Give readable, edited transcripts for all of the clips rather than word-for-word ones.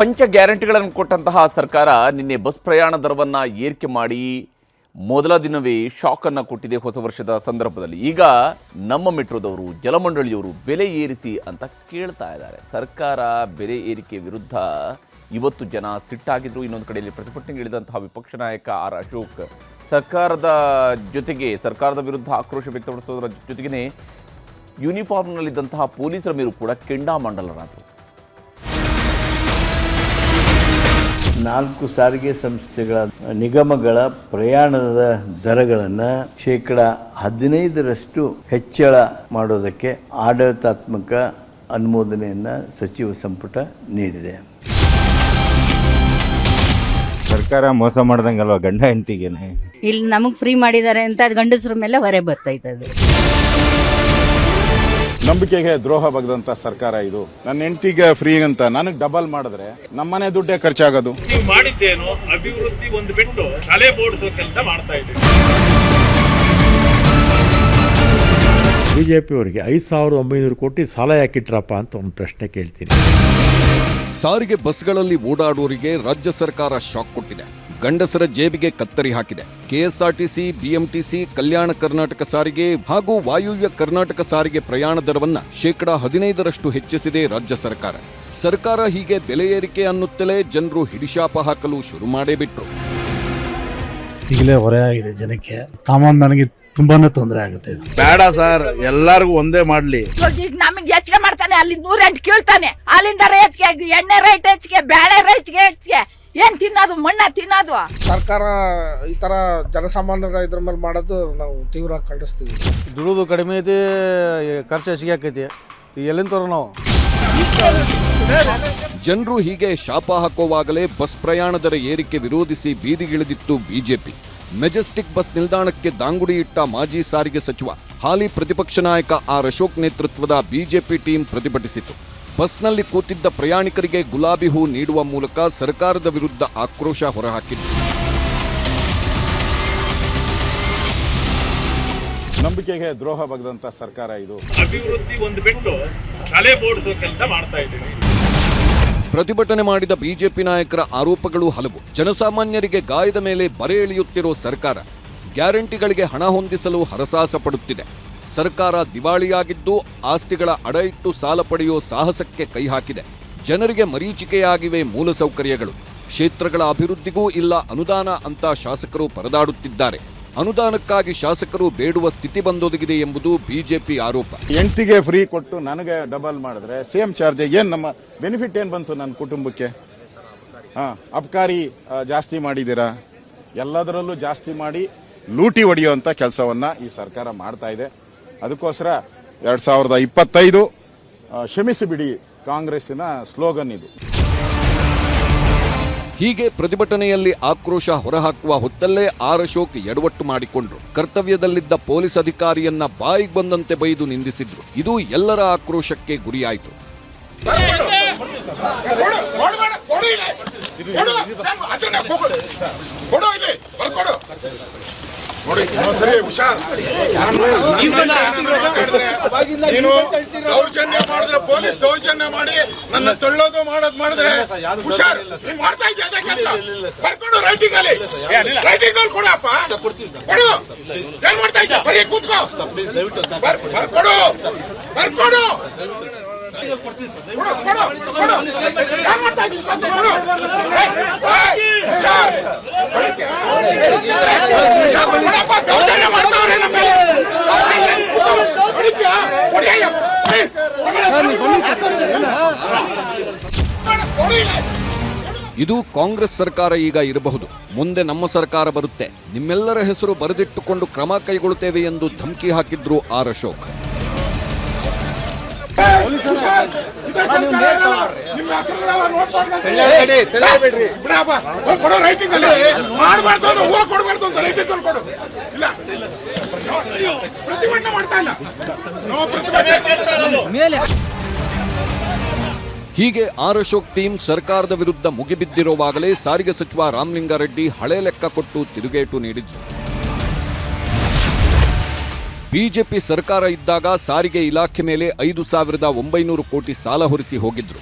ಪಂಚ ಗ್ಯಾರಂಟಿಗಳನ್ನು ಕೊಟ್ಟಂತಹ ಸರ್ಕಾರ ನಿನ್ನೆ ಬಸ್ ಪ್ರಯಾಣ ದರವನ್ನು ಏರಿಕೆ ಮಾಡಿ ಮೊದಲ ದಿನವೇ ಶಾಕನ್ನು ಕೊಟ್ಟಿದೆ ಹೊಸ ವರ್ಷದ ಸಂದರ್ಭದಲ್ಲಿ. ಈಗ ನಮ್ಮ ಮೆಟ್ರೋದವರು ಜಲಮಂಡಳಿಯವರು ಬೆಲೆ ಏರಿಸಿ ಅಂತ ಕೇಳ್ತಾ ಇದ್ದಾರೆ. ಸರ್ಕಾರ ಬೆಲೆ ಏರಿಕೆ ವಿರುದ್ಧ ಇವತ್ತು ಜನ ಸಿಟ್ಟಾಗಿದ್ರು. ಇನ್ನೊಂದು ಕಡೆಯಲ್ಲಿ ಪ್ರತಿಭಟನೆಗೆ ಇಳಿದಂತಹ ವಿಪಕ್ಷ ನಾಯಕ ಆರ್ ಅಶೋಕ್ ಸರ್ಕಾರದ ವಿರುದ್ಧ ಆಕ್ರೋಶ ವ್ಯಕ್ತಪಡಿಸೋದರ ಜೊತೆಗೇ ಯೂನಿಫಾರ್ಮ್ನಲ್ಲಿದ್ದಂತಹ ಪೊಲೀಸರ ಮೇಲೂ ಕೂಡ ಕೆಂಡಾಮಂಡಲರಾದರು. 4 ಸಾರಿಗೆ ಸಂಸ್ಥೆಗಳ ನಿಗಮಗಳ ಪ್ರಯಾಣದ ದರಗಳನ್ನು ಶೇಕಡ 15ರಷ್ಟು ಹೆಚ್ಚಳ ಮಾಡೋದಕ್ಕೆ ಆಡಳಿತಾತ್ಮಕ ಅನುಮೋದನೆಯನ್ನು ಸಚಿವ ಸಂಪುಟ ನೀಡಿದೆ. ಸರ್ಕಾರ ಮೋಸ ಮಾಡ್ದಂಗಲ್ವಾ ಗಂಡ ಹೆಂಡತಿಗೇನೆ. ಇಲ್ಲಿ ನಮಗೆ ಫ್ರೀ ಮಾಡಿದ್ದಾರೆ ಅಂತ ಗಂಡಸರ ಮೇಲೆ ಹೊರೆ ಬರ್ತಾ ಇದ್ದದು. ನಂಬಿಕೆಗೆ ದ್ರೋಹ ಬಗ್ದಂತ ಸರ್ಕಾರ ಇದು. ನನ್ನ ಹೆಂಡತಿಗೆ ಫ್ರೀ ಅಂತ ನನಗೆ ಡಬಲ್ ಮಾಡಿದ್ರೆ ನಮ್ಮನೆ ದುಡ್ಡೇ ಖರ್ಚಾಗೋದು. ನೀವು ಮಾಡಿದ್ದೇನು ಅಭಿವೃದ್ಧಿ ಒಂದು ಬಿಟ್ಟು ತಲೆ ಬೋಡಿಸೋ ಕೆಲಸ ಮಾಡ್ತಾ ಇದ್ದೀವಿ. ಬಿಜೆಪಿ ಅವರಿಗೆ 5,900 ಕೋಟಿ ಸಾಲ ಯಾಕಿಟ್ರಪ್ಪ ಅಂತ ಒಂದು ಪ್ರಶ್ನೆ ಕೇಳ್ತೀನಿ. ಸಾರಿಗೆ ಬಸ್ಗಳಲ್ಲಿ ಓಡಾಡುವವರಿಗೆ ರಾಜ್ಯ ಸರ್ಕಾರ ಶಾಕ್ ಕೊಟ್ಟಿದೆ. ಗಂಡಸರ ಜೇಬಿಗೆ ಕತ್ತರಿ ಹಾಕಿದೆ. ಕೆಎಸ್ಆರ್ಟಿಸಿ, ಬಿಎಂಟಿಸಿ, ಕಲ್ಯಾಣ ಕರ್ನಾಟಕ ಸಾರಿಗೆ ಹಾಗೂ ವಾಯುವ್ಯ ಕರ್ನಾಟಕ ಸಾರಿಗೆ ಪ್ರಯಾಣ ದರವನ್ನ ಶೇಕಡ 15ರಷ್ಟು ಹೆಚ್ಚಿಸಿದೆ ರಾಜ್ಯ ಸರ್ಕಾರ. ಸರ್ಕಾರ ಹೀಗೆ ಬೆಲೆ ಏರಿಕೆ ಅನ್ನುತ್ತಲೇ ಜನರು ಹಿಡಿಶಾಪ ಹಾಕಲು ಶುರು ಮಾಡೇ ಬಿಟ್ರು. ಈಗಲೇ ಹೊರೆ ಆಗಿದೆ ಜನಕ್ಕೆ. ಕಾಮನ್ ನನಗೆ ತುಂಬಾನೇ ತೊಂದರೆ ಆಗುತ್ತೆ. ಬೇಡ ಸರ್, ಎಲ್ಲಾರ್ಗು ಒಂದೇ ಮಾಡ್ಲಿ. ಈಗ ನಮಗೆ ಹೆಚ್ಚಿಗೆ ಮಾಡ್ತಾನೆ, ಅಲ್ಲಿ 108 ಕೀಳ್ತಾನೆ. ಅಲ್ಲಿಂದ ರೇಟ್ಗೆ, ಎಣ್ಣೆ ರೇಟ್ ಹೆಚ್ಚಿಗೆ, ಬೇಳೆ ರೇಟ್ಗೆ ಹೆಚ್ಚಿಗೆ. ಏನ್ ತಿನ್ನೋದು, ಮಣ್ಣ ತಿನ್ನೋದು. ಸರ್ಕಾರ ಈ ತರ ಜನಸಾಮಾನ್ಯರ ಇದ್ರ ಮೇಲೆ ಮಾಡೋದು ನಾವು ತೀವ್ರ ಖಂಡಿಸ್ತೀವಿ. ದುಡಿದು ಕಡಿಮೆ ಐತಿ, ಖರ್ಚು ಹೆಚ್ಚಿಗೆ ಆಕೈತಿ. ಎಲ್ಲಿಂದ ನಾವು ಜನರು ಹೀಗೆ ಶಾಪ ಹಾಕುವಾಗಲೇ ಬಸ್ ಪ್ರಯಾಣ ದರ ಏರಿಕೆ ವಿರೋಧಿಸಿ ಬೀದಿಗಿಳಿದಿತ್ತು ಬಿಜೆಪಿ. ಮೆಜೆಸ್ಟಿಕ್ ಬಸ್ ನಿಲ್ದಾಣಕ್ಕೆ ದಾಂಗುಡಿ ಇಟ್ಟ ಮಾಜಿ ಸಾರಿಗೆ ಸಚಿವ, ಹಾಲಿ ಪ್ರತಿಪಕ್ಷ ನಾಯಕ ಆರ್ ಅಶೋಕ್ ನೇತೃತ್ವದ ಬಿಜೆಪಿ ಟೀಮ್ ಪ್ರತಿಭಟಿಸಿತು. ಬಸ್ನಲ್ಲಿ ಕೂತಿದ್ದ ಪ್ರಯಾಣಿಕರಿಗೆ ಗುಲಾಬಿ ಹೂ ನೀಡುವ ಮೂಲಕ ಸರ್ಕಾರದ ವಿರುದ್ಧ ಆಕ್ರೋಶ ಹೊರಹಾಕಿತ್ತು. ನಂಬಿಕೆಗೆ ದ್ರೋಹ ಬಗ್ದಂತ ಸರ್ಕಾರ ಇದು. ಅಭಿವೃದ್ಧಿ ಒಂದು ಬಿಟ್ಟು ತಲೆ ಬೋಡಿಸೋ ಕೆಲಸ ಮಾಡ್ತಾ ಇದ್ದೀವಿ. ಪ್ರತಿಭಟನೆ ಮಾಡಿದ ಬಿಜೆಪಿ ನಾಯಕರ ಆರೋಪಗಳು ಹಲವು. ಜನಸಾಮಾನ್ಯರಿಗೆ ಗಾಯದ ಮೇಲೆ ಬರೆ ಎಳೆಯುತ್ತಿರೋ ಸರ್ಕಾರ ಗ್ಯಾರಂಟಿಗಳಿಗೆ ಹಣ ಹೊಂದಿಸಲು ಹರಸಾಹಸ ಪಡುತ್ತಿದೆ. ಸರ್ಕಾರ ದಿವಾಳಿಯಾಗಿದ್ದು ಆಸ್ತಿಗಳ ಅಡ ಇಟ್ಟು ಸಾಲ ಪಡೆಯೋ ಸಾಹಸಕ್ಕೆ ಕೈ ಹಾಕಿದೆ. ಜನರಿಗೆ ಮರೀಚಿಕೆಯಾಗಿವೆ ಮೂಲಸೌಕರ್ಯಗಳು. ಕ್ಷೇತ್ರಗಳ ಅಭಿವೃದ್ಧಿಗೂ ಇಲ್ಲ ಅನುದಾನ ಅಂತ ಶಾಸಕರು ಪರದಾಡುತ್ತಿದ್ದಾರೆ. ಅನುದಾನಕ್ಕಾಗಿ ಶಾಸಕರು ಬೇಡುವ ಸ್ಥಿತಿ ಬಂದೊದಗಿದೆ ಎಂಬುದು ಬಿಜೆಪಿ ಆರೋಪ. ಹೆಂಡತಿಗೆ ಫ್ರೀ ಕೊಟ್ಟು ನನಗೆ ಡಬಲ್ ಮಾಡಿದ್ರೆ ಸೇಮ್ ಚಾರ್ಜ್. ಏನ್ ನಮ್ಮ ಬೆನಿಫಿಟ್ ಏನ್ ಬಂತು ನನ್ನ ಕುಟುಂಬಕ್ಕೆ? ಅಬ್ಕಾರಿ ಜಾಸ್ತಿ ಮಾಡಿದ್ದೀರಾ, ಎಲ್ಲದರಲ್ಲೂ ಜಾಸ್ತಿ ಮಾಡಿ ಲೂಟಿ ಹೊಡೆಯುವಂತ ಕೆಲಸವನ್ನ ಈ ಸರ್ಕಾರ ಮಾಡ್ತಾ ಇದೆ. ಅದಕ್ಕೋಸ್ಕರ 2025 ಕ್ಷಮಿಸಿ ಬಿಡಿ ಕಾಂಗ್ರೆಸ್ಸಿನ ಸ್ಲೋಗನ್ ಇದು. ಹೀಗೆ ಪ್ರತಿಭಟನೆಯಲ್ಲಿ ಆಕ್ರೋಶ ಹೊರಹಾಕುವ ಹೊತ್ತಲ್ಲೇ ಆರ್ ಅಶೋಕ್ ಎಡವಟ್ಟು ಮಾಡಿಕೊಂಡ್ರು. ಕರ್ತವ್ಯದಲ್ಲಿದ್ದ ಪೊಲೀಸ್ ಅಧಿಕಾರಿಯನ್ನ ಬಾಯಿಗೆ ಬಂದಂತೆ ಬೈದು ನಿಂದಿಸಿದ್ರು. ಇದು ಎಲ್ಲರ ಆಕ್ರೋಶಕ್ಕೆ ಗುರಿಯಾಯಿತು. ನೀನು ದೌರ್ಜನ್ಯ ಮಾಡಿದ್ರೆ ಪೊಲೀಸ್ ದೌರ್ಜನ್ಯ ಮಾಡಿ ನನ್ನ ತಳ್ಳೋದು ಮಾಡೋದು ಮಾಡಿದ್ರೆ ಹುಷಾರ್. ನೀನ್ ಮಾಡ್ತಾ ಇದ್ದೆ ಅದೇ ಕೆಲಸ. ಬರ್ಕೊಡು ರೈಟಿಂಗ್ ಅಲ್ಲಿ ಕೊಡಪ್ಪ, ಕೊಡು. ಏನ್ ಮಾಡ್ತಾ ಇದ್ದೆ? ಬರೀ ಕೂತ್ಕೋ. ಬರ್ಕೊಡು. ಇದು ಕಾಂಗ್ರೆಸ್ ಸರ್ಕಾರ ಈಗ ಇರಬಹುದು. ಮುಂದೆ ನಮ್ಮ ಸರ್ಕಾರ ಬರುತ್ತೆ, ನಿಮ್ಮೆಲ್ಲರ ಹೆಸರು ಬರೆದಿಟ್ಟುಕೊಂಡು ಕ್ರಮ ಕೈಗೊಳ್ಳುತ್ತೇವೆ ಎಂದು ಧಮಕಿ ಹಾಕಿದ್ರು ಆರ್ ಅಶೋಕ್. ಹೀಗೆ ಆರ್ ಅಶೋಕ್ ಟೀಮ್ ಸರ್ಕಾರದ ವಿರುದ್ಧ ಮುಗಿಬಿದ್ದಿರುವಾಗಲೇ ಸಾರಿಗೆ ಸಚಿವ ರಾಮಲಿಂಗಾರೆಡ್ಡಿ ಹಳೆ ಲೆಕ್ಕ ಕೊಟ್ಟು ತಿರುಗೇಟು ನೀಡಿದ್ರು. ಬಿಜೆಪಿ ಸರ್ಕಾರ ಇದ್ದಾಗ ಸಾರಿಗೆ ಇಲಾಖೆ ಮೇಲೆ 5,900 ಕೋಟಿ ಸಾಲ ಹೊರಿಸಿ ಹೋಗಿದ್ರು.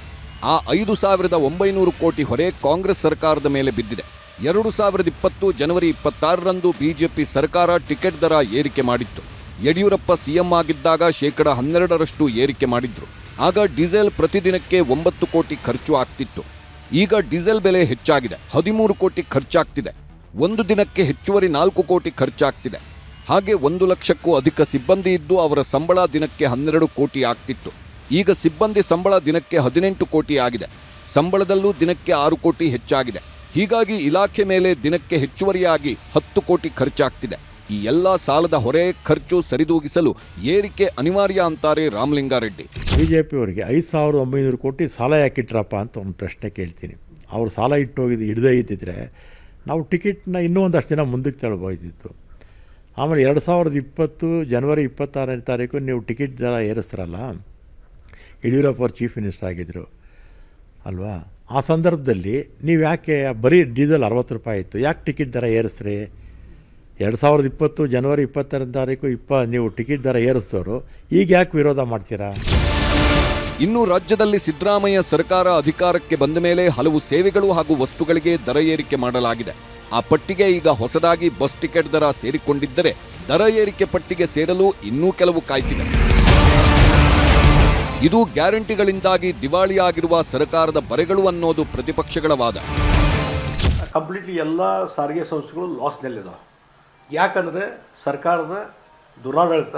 ಆ 5,900 ಕೋಟಿ ಹೊರೆ ಕಾಂಗ್ರೆಸ್ ಸರ್ಕಾರದ ಮೇಲೆ ಬಿದ್ದಿದೆ. 2020 ಜನವರಿ 26ರಂದು ಬಿಜೆಪಿ ಸರ್ಕಾರ ಟಿಕೆಟ್ ದರ ಏರಿಕೆ ಮಾಡಿತ್ತು. ಯಡಿಯೂರಪ್ಪ ಸಿಎಂ ಆಗಿದ್ದಾಗ 12% ಏರಿಕೆ ಮಾಡಿದ್ರು. ಆಗ ಡೀಸೆಲ್ ಪ್ರತಿದಿನಕ್ಕೆ 9 ಕೋಟಿ ಖರ್ಚು ಆಗ್ತಿತ್ತು. ಈಗ ಡೀಸೆಲ್ ಬೆಲೆ ಹೆಚ್ಚಾಗಿದೆ, 13 ಕೋಟಿ ಖರ್ಚಾಗ್ತಿದೆ. ಒಂದು ದಿನಕ್ಕೆ ಹೆಚ್ಚುವರಿ 4 ಕೋಟಿ ಖರ್ಚಾಗ್ತಿದೆ. ಹಾಗೆ 1 ಲಕ್ಷಕ್ಕೂ ಅಧಿಕ ಸಿಬ್ಬಂದಿ ಇದ್ದು ಅವರ ಸಂಬಳ ದಿನಕ್ಕೆ 12 ಕೋಟಿ ಆಗ್ತಿತ್ತು. ಈಗ ಸಿಬ್ಬಂದಿ ಸಂಬಳ ದಿನಕ್ಕೆ 18 ಕೋಟಿ ಆಗಿದೆ. ಸಂಬಳದಲ್ಲೂ ದಿನಕ್ಕೆ 6 ಕೋಟಿ ಹೆಚ್ಚಾಗಿದೆ. ಹೀಗಾಗಿ ಇಲಾಖೆ ಮೇಲೆ ದಿನಕ್ಕೆ ಹೆಚ್ಚುವರಿಯಾಗಿ 10 ಕೋಟಿ ಖರ್ಚಾಗ್ತಿದೆ. ಈ ಎಲ್ಲ ಸಾಲದ ಹೊರೆ ಖರ್ಚು ಸರಿದೂಗಿಸಲು ಏರಿಕೆ ಅನಿವಾರ್ಯ ಅಂತಾರೆ ರಾಮಲಿಂಗಾರೆಡ್ಡಿ. BJP-ಅವರಿಗೆ 5,900 ಕೋಟಿ ಸಾಲ ಯಾಕಿಟ್ರಪ್ಪ ಅಂತ ಒಂದು ಪ್ರಶ್ನೆ ಕೇಳ್ತೀನಿ. ಅವರು ಸಾಲ ಹಿಡ್ದೇ ಇದ್ದಿದ್ರೆ ನಾವು ಟಿಕೆಟ್ನ ಇನ್ನೂ ಒಂದಷ್ಟು ದಿನ ಮುಂದಕ್ಕೆ ತಳ್ಬೋದಿತ್ತು. ಆಮೇಲೆ 2020 ಜನವರಿ 26ನೇ ತಾರೀಕು ನೀವು ಟಿಕೆಟ್ ದರ ಏರಿಸ್ತಾರಲ್ಲ, ಯಡಿಯೂರಪ್ಪ ಅವರು ಚೀಫ್ ಮಿನಿಸ್ಟರ್ ಆಗಿದ್ದರು ಅಲ್ವಾ? ಆ ಸಂದರ್ಭದಲ್ಲಿ ನೀವು ಯಾಕೆ ಬರೀ ಡೀಸೆಲ್ 60 ರೂಪಾಯಿ ಇತ್ತು, ಯಾಕೆ ಟಿಕೆಟ್ ದರ ಏರಿಸ್ರಿ? 2020 ಜನವರಿ 26ನೇ ತಾರೀಕು ನೀವು ಟಿಕೆಟ್ ದರ ಏರಿಸಿದವರು ಈಗ ಯಾಕೆ ವಿರೋಧ ಮಾಡ್ತೀರಾ? ಇನ್ನು ರಾಜ್ಯದಲ್ಲಿ ಸಿದ್ದರಾಮಯ್ಯ ಸರ್ಕಾರ ಅಧಿಕಾರಕ್ಕೆ ಬಂದ ಮೇಲೆ ಹಲವು ಸೇವೆಗಳು ಹಾಗೂ ವಸ್ತುಗಳಿಗೆ ದರ ಏರಿಕೆ ಮಾಡಲಾಗಿದೆ. ಆ ಪಟ್ಟಿಗೆ ಈಗ ಹೊಸದಾಗಿ ಬಸ್ ಟಿಕೆಟ್ ದರ ಸೇರಿಕೊಂಡಿದ್ದರೆ ದರ ಏರಿಕೆ ಪಟ್ಟಿಗೆ ಸೇರಲು ಇನ್ನೂ ಕೆಲವು ಕಾಯ್ತಿವೆ. ಇದು ಗ್ಯಾರಂಟಿಗಳಿಂದಾಗಿ ದಿವಾಳಿಯಾಗಿರುವ ಸರ್ಕಾರದ ಬರೆಗಳು ಅನ್ನೋದು ಪ್ರತಿಪಕ್ಷಗಳ ವಾದ. ಕಂಪ್ಲೀಟ್ಲಿ ಎಲ್ಲ ಸಾರಿಗೆ ಸಂಸ್ಥೆಗಳು ಲಾಸ್ನಲ್ಲಿದ್ದಾವೆ. ಯಾಕಂದರೆ ಸರ್ಕಾರದ ದುರಾಡಳಿತ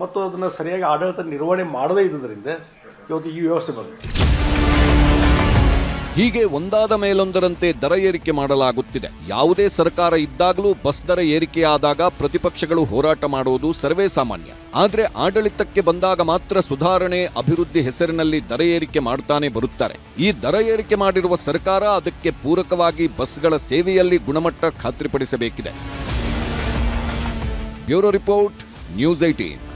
ಮತ್ತು ಅದನ್ನು ಸರಿಯಾಗಿ ಆಡಳಿತ ನಿರ್ವಹಣೆ ಮಾಡದೇ ಇದ್ದುದರಿಂದ ಇವತ್ತು ಈ ವ್ಯವಸ್ಥೆ ಬಂದಿದೆ. ಹೀಗೆ ಒಂದಾದ ಮೇಲೊಂದರಂತೆ ದರ ಏರಿಕೆ ಮಾಡಲಾಗುತ್ತಿದೆ. ಯಾವುದೇ ಸರ್ಕಾರ ಇದ್ದಾಗಲೂ ಬಸ್ ದರ ಏರಿಕೆಯಾದಾಗ ಪ್ರತಿಪಕ್ಷಗಳು ಹೋರಾಟ ಮಾಡುವುದು ಸರ್ವೇ ಸಾಮಾನ್ಯ. ಆದರೆ ಆಡಳಿತಕ್ಕೆ ಬಂದಾಗ ಮಾತ್ರ ಸುಧಾರಣೆ, ಅಭಿವೃದ್ಧಿ ಹೆಸರಿನಲ್ಲಿ ದರ ಏರಿಕೆ ಮಾಡ್ತಾನೆ ಬರುತ್ತಾರೆ. ಈ ದರ ಏರಿಕೆ ಮಾಡಿರುವ ಸರ್ಕಾರ ಅದಕ್ಕೆ ಪೂರಕವಾಗಿ ಬಸ್ಗಳ ಸೇವೆಯಲ್ಲಿ ಗುಣಮಟ್ಟ ಖಾತ್ರಿಪಡಿಸಬೇಕಿದೆ. Bureau report, news 18.